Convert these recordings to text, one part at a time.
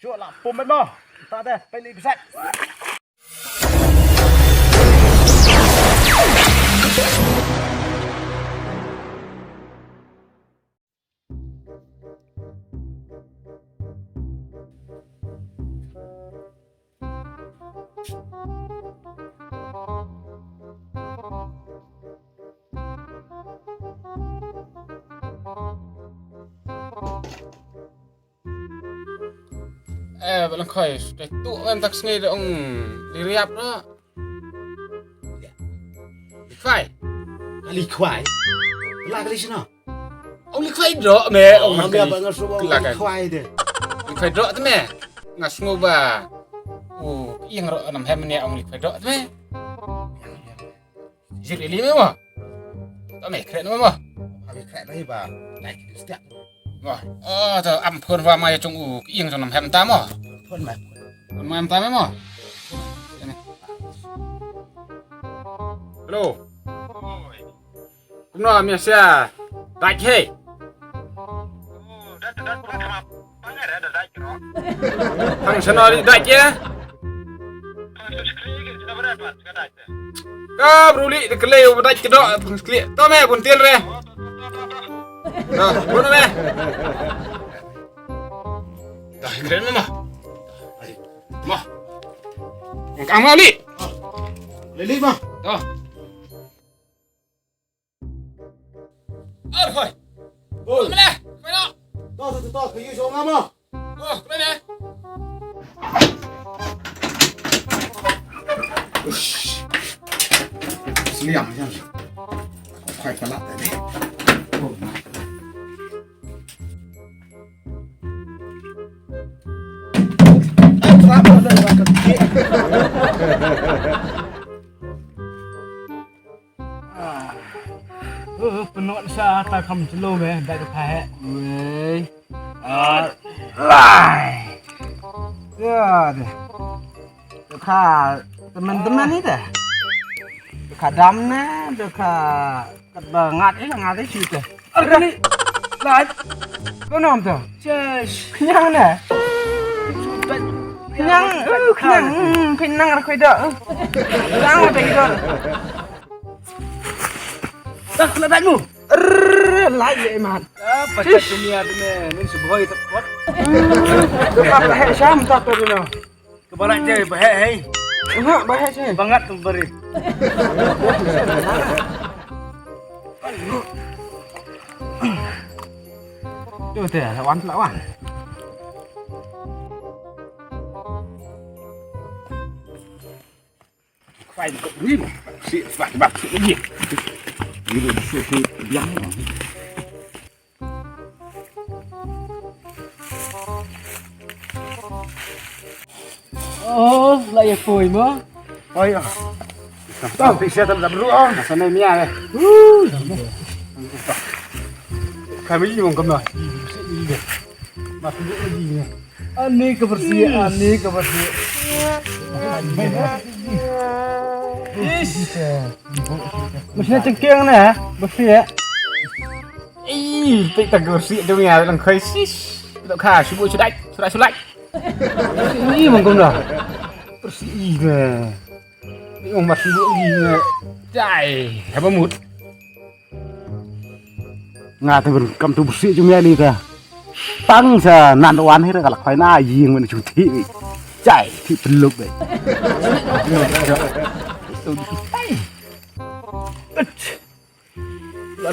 Chua là pum bên mò. Ta đây, phải đi sạch. Bạn làm khởi để tụ em tắc nghe được ông đi riap đó. Lịch phải. Lịch khoai. Là cái gì nào? Ông lịch phải rõ mẹ ông Ông cái bây giờ số là cái lịch khoai thế. lịch phải rõ thế mẹ. Ngas ngô bà. Yang rõ nằm hem nè ông lịch phải rõ thế mẹ. Dịch lý mấy mà. Tao mẹ khẽ nữa mà. Cái khẽ đấy bà. Lại cái step. Rồi. Giờ âm phun vào mai trong yên trong nằm hem tám mà. Thuần mày. Còn mai em tám mà. Hello. Cũng nói mình sẽ đại thế. Thằng sẽ nói đại chứ. Các bố lị cái lều đại cái đó to mẹ còn tiền rồi. Rồi, buồn mẹ. Rồi, đến mà. Mà. Càng mau đi. Lấy đi mà. Đó. Thôi. Ôi. Mày nè, mày đó. To, cái gì xuống ngắm không? Đây nè. Liam nhá. Phải cả lặt đấy. Penot sa ta kam celo me dak tu khai. Weh. Lai. Ya deh. Tu kha teman-teman ni dah. Tu kha dam na, tu kha ngat ngat si tu. Ni. Lai. Kau nam tu. Chesh. Kenyang na. Kenyang pinang ar koi dak. Kenyang apa itu? Dah kena tanya. Lại vậy mà. Apa cak dunia tu ni sebuah itu kuat. Apa bahaya Syam tak tahu ni. Kebarak je bahaya hai. Enggak bahaya sih. Bangat tu beri. Tu tu lawan. Phải cộng rim. Xịn phải bạc xịn cái gì? Đi rồi xịn biếng. Lại phổi mà. Ôi à. Tao bị xe tâm dập rũ không? Sao này mía này? Khai mấy gì mà cầm rồi? Sẽ đi được. Mà không biết cái gì này. Ani kebersihan. Mesinnya cengkeng nih, bersih ya. Ih, tịnh tật của xịn trong nhà làm khơi xít. Đậu khả chú bụi chú lạnh. Ini mah kau dah. Bersih nè. Bị ông mặt bụi gì nè. Chạy, hẹp bấm mút. Nga tu cầm tu bersih cuma ni kah. Tang sa nan wan hết cả là khoai na gì mà chủ thị. Chạy thị peluk đấy.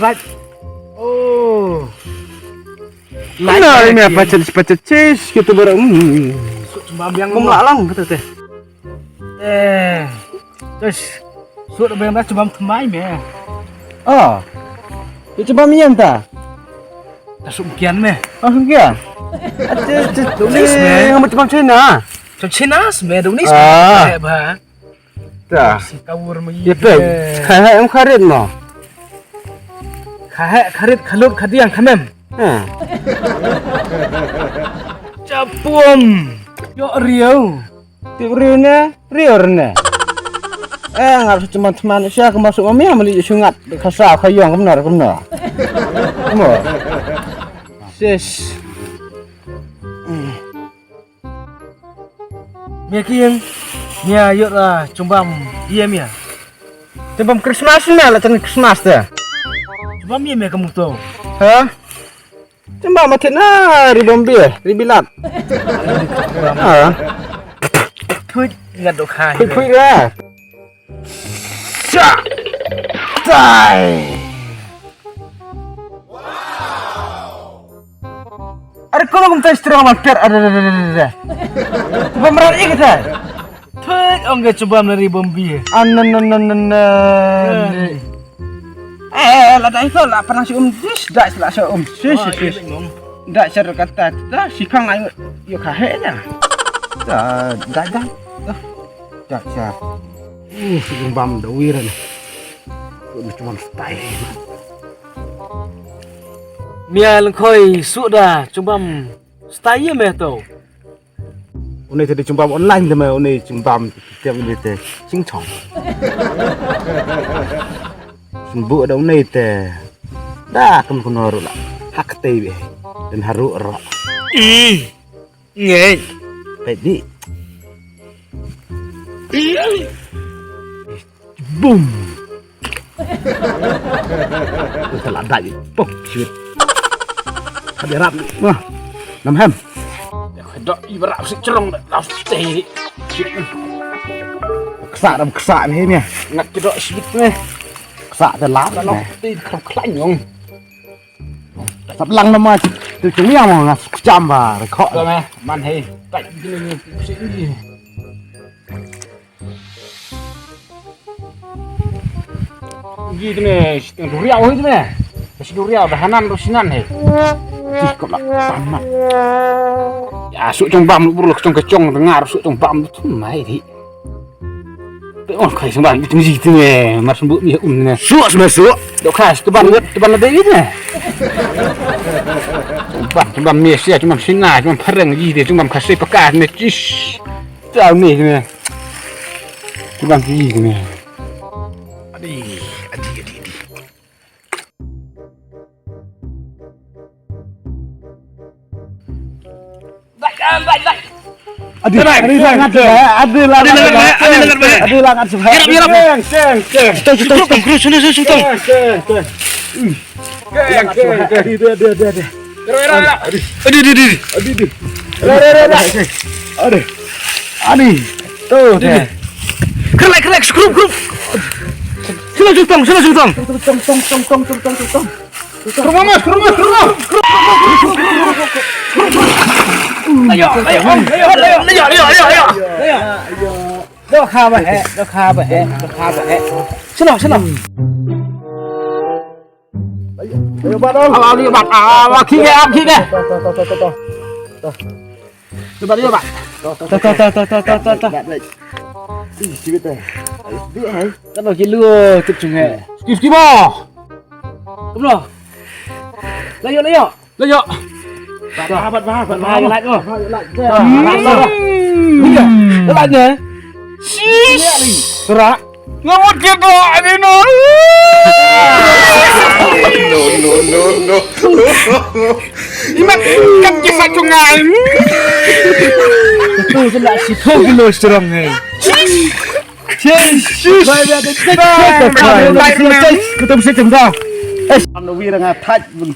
Right. Oh. Mana ni apa pacet cheese gitu barang. Cuma yang Mong lalang betul teh. Terus sudah bayar cuma kemai me. Oh. Itu coba minyak ta? Tasuk kian me. Oh, kia. Tulis me. Macam Cina. Cina me tulis. Ba. Dah. Si kawur me. Ya baik. Khai em kharit mo. Kharit khalut khadiang khamem. Ha. Capum. Yo riau. Tiurine, riorne. Nggak cuma teman saya masuk mami ambil sungat kasar kayong benar. Mo. Sis. Mia kieng. Mia yuk lah cumbam iya mia. Cumbam Christmas ni lah cakap Christmas dah. Cumbam iya mia kamu tahu. Ha? Cumbam macam na ribilat. Ha? Put ingat dok hai. Pui lah. Syak. Tai. Ada kalau kamu tak istirahat makan ada. Pemeran ini kita. Put orang cumbam dari Bombay. Lah dah itu lah pernah si dis dah lah si sis. Dah cara kata dah si kang ayo yo kahe dah. Dah. Dah. Sing bam da wiran. Ini cuma style. Mia lengkoi sudah cumbam style mia tahu. Ini tadi cumbam online mà ini cumbam tiap ini teh sing chong. Sembuh ada ini teh. Dah kamu kena lah. Hak teh dan haru rak. Nge. Tadi. Boom. Itu lah dah. Pop shit. Hadi rap. Wah. Nam hem. Dok ibarat si cerong dah stay. Kesak ni ni. Nak kedok sibit ni. Kesak te lap Kalau ti không khánh nhung. Sắp lăng nó mà từ chúng nhau mà chăm và khó. Rồi mẹ, man hay. Tại cái này sẽ gì. Gì thế này, đồ rau hết thế này. Cái đồ rau dah hanan đồ sinan hay. Ih kok lah panas. Ya, suk trong bam lu trong cái trong dengar suk trong bam tu mai thì. Oh, kai sembang itu gì thế này, mà sembuh mi nè. Suak semua suak. Dok khas teban ada ini nè. Cuma Malaysia cuma Sina cuma Padang gì thì cuma kasih pekas nè. Tahu ni nè. Cuma gì nè. Adi. Baik. Adi lah ngat sebab. Ceng. Adi. Tuh deh. Kelek, skrup. Sila sutong. Tong. Kerumah. Ayo. Đó kha bẻ. Xin lỗi. Ayo bắt đâu. Ao đi bạn. À khi nghe. Coba dia, Pak. Tuh. Ih, sibit teh. Dia hai. Kan lo lừa chụp chừng hệ. Skip bò. Đúng rồi. Lấy vô. Bật ba Hai cái lạnh rồi. Cái lạnh nhỉ? Ra. Ngamut gitu ini no. No. Imat kan kisah cungai. Tôi sẽ lại xịt thôi cái lồi sườn này. Ketemu si cengkau. Anu wir nga thaj bun.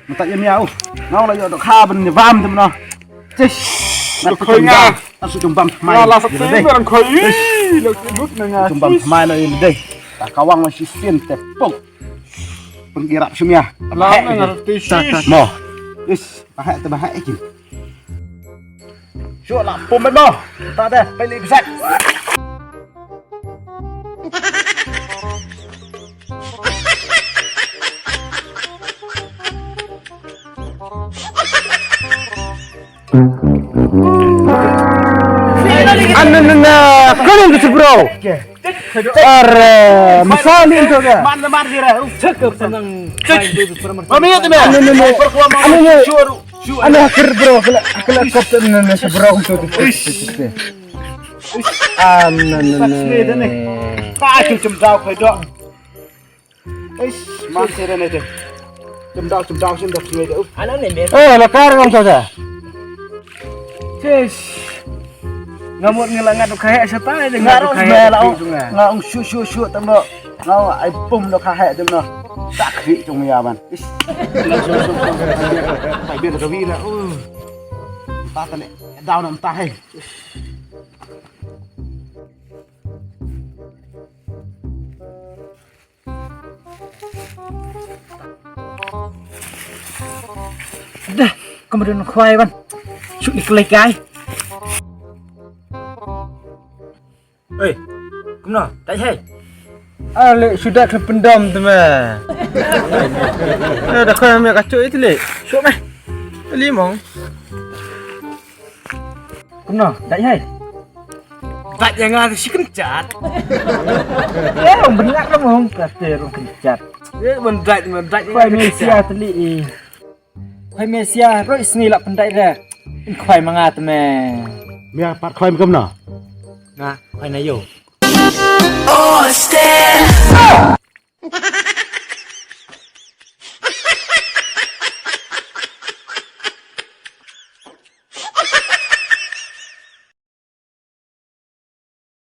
Mata yam yau. Nau la yo do kha bun vam tum no. Chis. Nak khoi nga. Asu jumbam mai. La sa tin ran khoi. Lo dut na nga. Jumbam mai no ini deh. Tak kawang masih sin te pok. Penggirap semia. La na ngerti sis. Mo. Is, bahaya te bahaya kin. Syuk lah pom bet mo. Tak ada, pilih besar. Kalian tu bro. Misal ni tu ke? Mana dia? Cakap senang. Mami tu me. Anu akhir bro, kalau kapten ni bro tu. Pak cum dau kau dok. Masih ada ni tu. Cum dau sini dah sini tu. Anak ni. Lekar orang tu dah. Sis. ngamut ngelangat kayak siapa aja Ngaruh sebelah ngau syu temno ngau ai pum lo kha hai temno tak kri trong ya ban phải biết được cái vị là ta tane đau nằm tay Dah, kemudian khoai ban. Suk dikelek ai. ơi cũng nào tại thế lệ sudah terpendam teman dah kau ambil kacau itu lek syok meh beli mong Cũng nào, tại hay. tak jangan si kencat Ông benak lắm không? Kata orang kencat. mendat Khoai Malaysia teli. Khoai Malaysia roi sini lah pendai dah. Khoai manga teman. mẹ bắt khoai cơm nào nah khoai na yo Oh, stand.